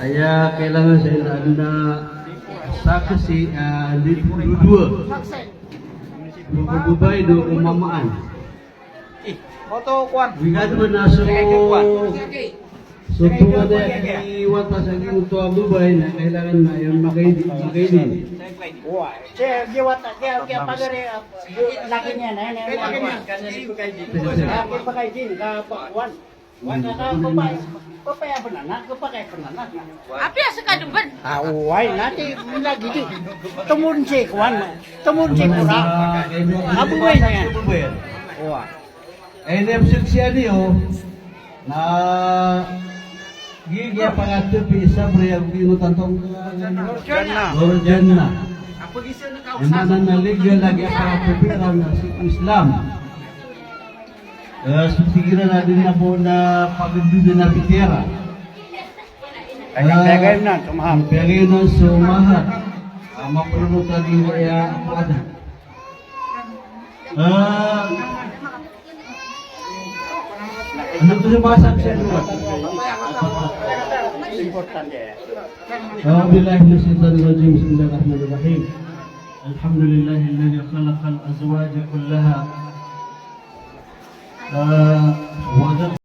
Saya kailangan sa ina saksi dua magbubay do umamaan. Foto kuan. Bigat man na so tunga na iwata sa ginuto ang bubay na kailangan na yung makainin. Wah, saya giwat dia pagare laki niya na yan. Laki pakai din ka kuan. Wala ka papay. Papaya banana, pakai banana. Apa yang sekadang ben? Wai nanti lagi di temun si kuan. Temun si pura. Abu wai na yan. Wah. NFC niyo na gigya pangatupi sa priyag ginutan tong Jordan. Mana naligya lagi pangatupi na si Islam. Sigira na din na po na pagdudu na pitera. Bagay na tumaham. Bagay na sumahat. Mapulutan din kaya ada. Ano to sa mga saksi ano? Important dia. Billahi minasyaitanir rajim. Bismillahirrahmanirrahim. Alhamdulillahilladzi khalaqal azwaja kullaha wa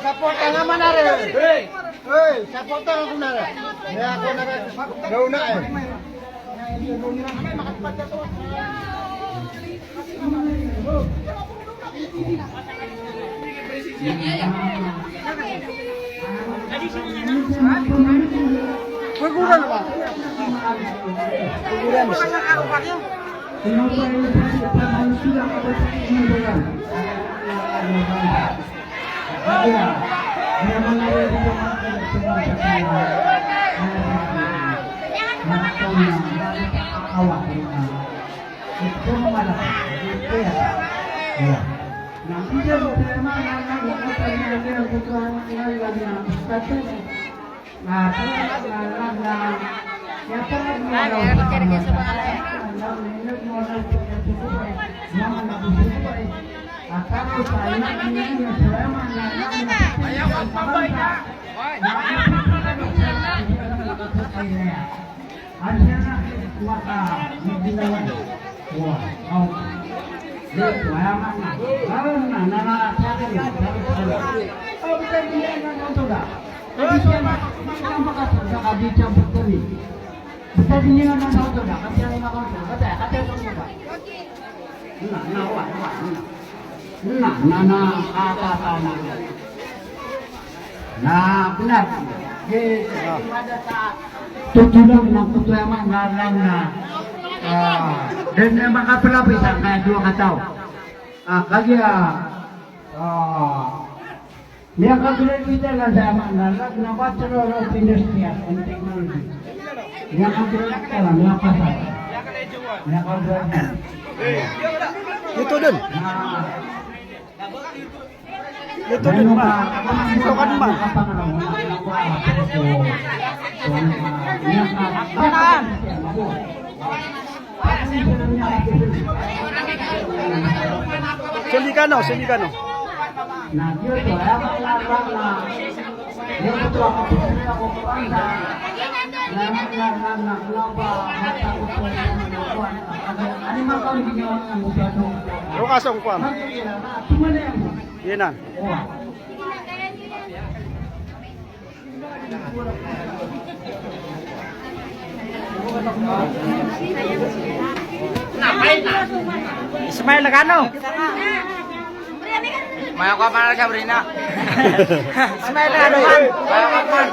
support ka naman na rin. Hey, support ako na rin. Kaya ako na rin. Nauna eh. Pagkuran ba? Pagkuran ba? Nah, benar. Tujuan ng kutuaman na lang na dan emang kapelapis ang kaya dua kataw. Kaya niya kagulan kita lang sa amang nalag na Bachelor of Industry and Technology. Niya kagulan kita lang, niya pasal. Niya kagulan. Ito dun. Ito dun ba? Ito ka dun ba? Silikano. Nah, dia tuh emang larang lah. Dia betul aku pikir aku bangsa. Larang kenapa mata aku mengakuan. Ani makam di nyawa yang muda tu. Ro kasong kwam. Cuma yang. Yenan. Wah. Ismail Lagano. Maya ko para sa Brina. Ismail Lagano man. Maya ko man.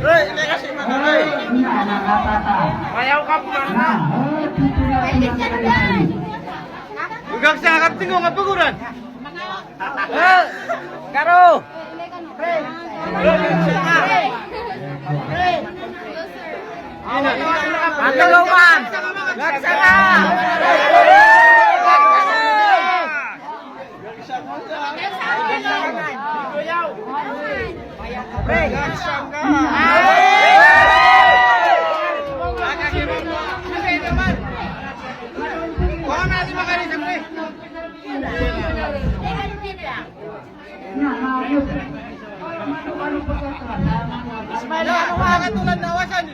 Hey, ini kasih makan. Hey. Maya ko man. Ugak sa akap tinggo nga paguran. Eh, Karo. Matulungan. Laksana. Ismail, ano ka katulad na wasan?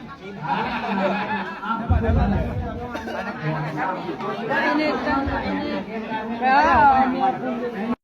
Kaya